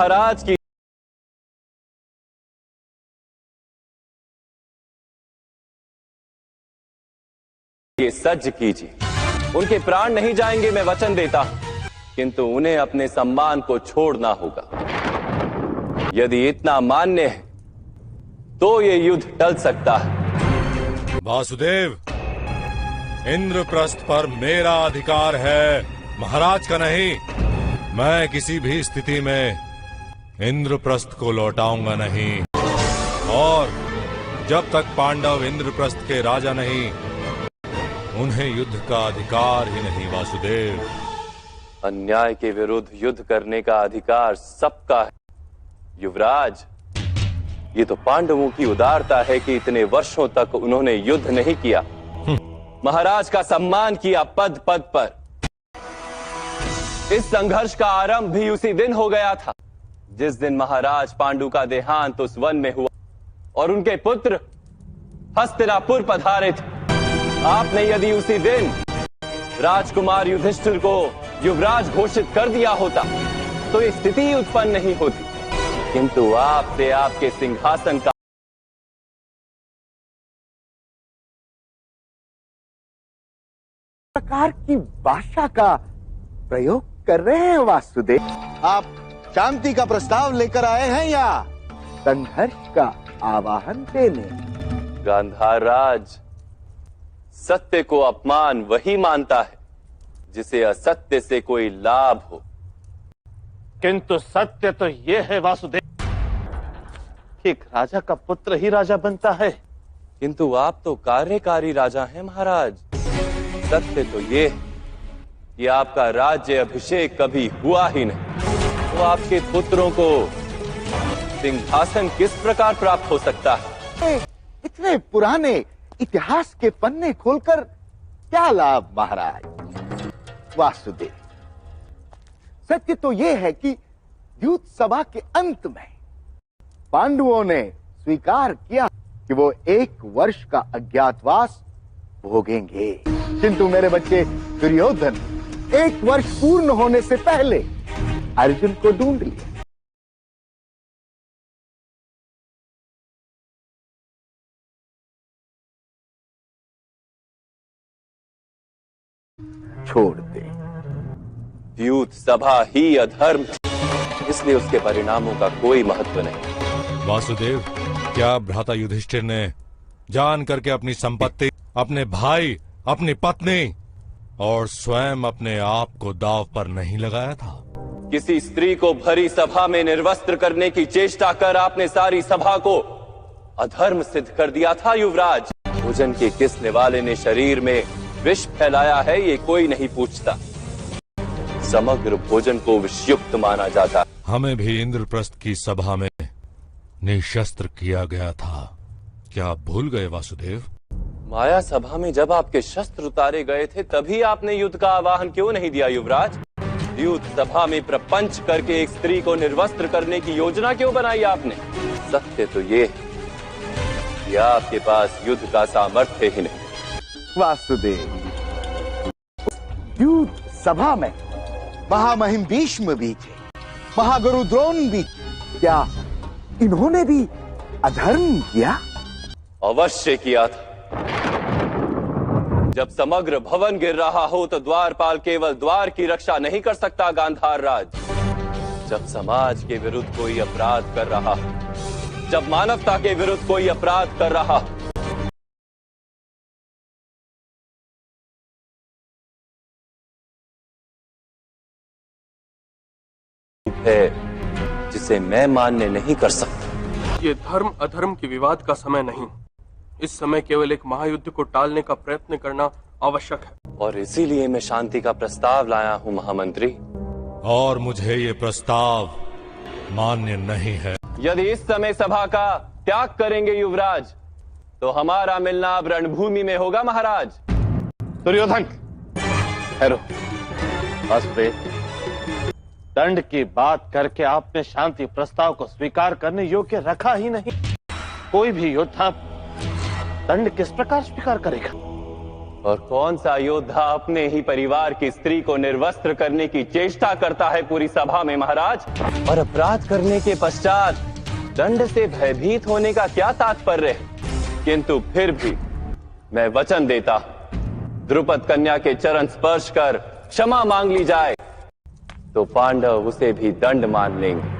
महाराज की ये सज्ज कीजिए। उनके प्राण नहीं जाएंगे, मैं वचन देता हूं, किंतु उन्हें अपने सम्मान को छोड़ना होगा। यदि इतना मान्य है तो ये युद्ध टल सकता है। वासुदेव, इंद्रप्रस्थ पर मेरा अधिकार है, महाराज का नहीं। मैं किसी भी स्थिति में इंद्रप्रस्थ को लौटाऊंगा नहीं, और जब तक पांडव इंद्रप्रस्थ के राजा नहीं, उन्हें युद्ध का अधिकार ही नहीं। वासुदेव, अन्याय के विरुद्ध युद्ध करने का अधिकार सबका है युवराज। ये तो पांडवों की उदारता है कि इतने वर्षों तक उन्होंने युद्ध नहीं किया, महाराज का सम्मान किया पद पद पर। इस संघर्ष का आरंभ भी उसी दिन हो गया था जिस दिन महाराज पांडु का देहांत उस वन में हुआ और उनके पुत्र हस्तिनापुर पधारे थे। आपने यदि उसी दिन राजकुमार युधिष्ठिर को युवराज घोषित कर दिया होता तो ये स्थिति ही उत्पन्न नहीं होती, किंतु आपसे आपके सिंहासन का प्रकार की भाषा का प्रयोग कर रहे हैं वासुदेव। आप शांति का प्रस्ताव लेकर आए हैं या संघर्ष का आवाहन देने? गांधार राज, सत्य को अपमान वही मानता है जिसे असत्य से कोई लाभ हो। किंतु सत्य तो ये है वासुदेव, एक राजा का पुत्र ही राजा बनता है। किंतु आप तो कार्यकारी राजा हैं महाराज। सत्य तो ये है कि आपका राज्य अभिषेक कभी हुआ ही नहीं, तो आपके पुत्रों को सिंहासन किस प्रकार प्राप्त हो सकता है? इतने पुराने इतिहास के पन्ने खोलकर क्या लाभ महाराज? वासुदेव, सत्य तो यह है कि युद्ध सभा के अंत में पांडवों ने स्वीकार किया कि वो 1 वर्ष का अज्ञातवास भोगेंगे, किंतु मेरे बच्चे दुर्योधन 1 वर्ष पूर्ण होने से पहले अर्जुन को ढूंढ लिया। छोड़ दे। युद्ध सभा ही अधर्म, इसलिए उसके परिणामों का कोई महत्व नहीं। वासुदेव, क्या भ्राता युधिष्ठिर ने जान करके अपनी संपत्ति, अपने भाई, अपनी पत्नी और स्वयं अपने आप को दांव पर नहीं लगाया था? किसी स्त्री को भरी सभा में निर्वस्त्र करने की चेष्टा कर आपने सारी सभा को अधर्म सिद्ध कर दिया था युवराज। भोजन के किस निवाले ने शरीर में विष फैलाया है ये कोई नहीं पूछता, समग्र भोजन को विषयुक्त माना जाता। हमें भी इंद्रप्रस्थ की सभा में निशस्त्र किया गया था, क्या आप भूल गए वासुदेव? माया सभा में जब आपके शस्त्र उतारे गए थे तभी आपने युद्ध का आह्वान क्यों नहीं दिया युवराज? युद्ध सभा में प्रपंच करके एक स्त्री को निर्वस्त्र करने की योजना क्यों बनाई आपने? सत्य तो ये है कि आपके पास युद्ध का सामर्थ्य ही नहीं। वासुदेव, युद्ध सभा में महामहिम भीष्म भी थे, महागुरु द्रोण भी। क्या इन्होंने भी अधर्म किया? अवश्य किया था। जब समग्र भवन गिर रहा हो तो द्वारपाल केवल द्वार की रक्षा नहीं कर सकता गांधार राज। जब समाज के विरुद्ध कोई अपराध कर रहा हो, जब मानवता के विरुद्ध कोई अपराध कर रहा हो, है जिसे मैं मान्य नहीं कर सकता। ये धर्म अधर्म के विवाद का समय नहीं, इस समय केवल एक महायुद्ध को टालने का प्रयत्न करना आवश्यक है। और इसीलिए मैं शांति का प्रस्ताव लाया हूँ महामंत्री। और मुझे ये प्रस्ताव मान्य नहीं है। यदि इस समय सभा का त्याग करेंगे युवराज तो हमारा मिलना अब रणभूमि में होगा महाराज। दुर्योधन, ठहरो। वासुदेव, दंड की बात करके आपने शांति प्रस्ताव को स्वीकार करने योग्य रखा ही नहीं। कोई भी योद्धा दंड किस प्रकार स्वीकार करेगा? और कौन सा योद्धा अपने ही परिवार की स्त्री को निर्वस्त्र करने की चेष्टा करता है पूरी सभा में महाराज? और अपराध करने के पश्चात दंड से भयभीत होने का क्या तात्पर्य है? किंतु फिर भी मैं वचन देता हूं, द्रुपद कन्या के चरण स्पर्श कर क्षमा मांग ली जाए तो पांडव उसे भी दंड मान लेंगे।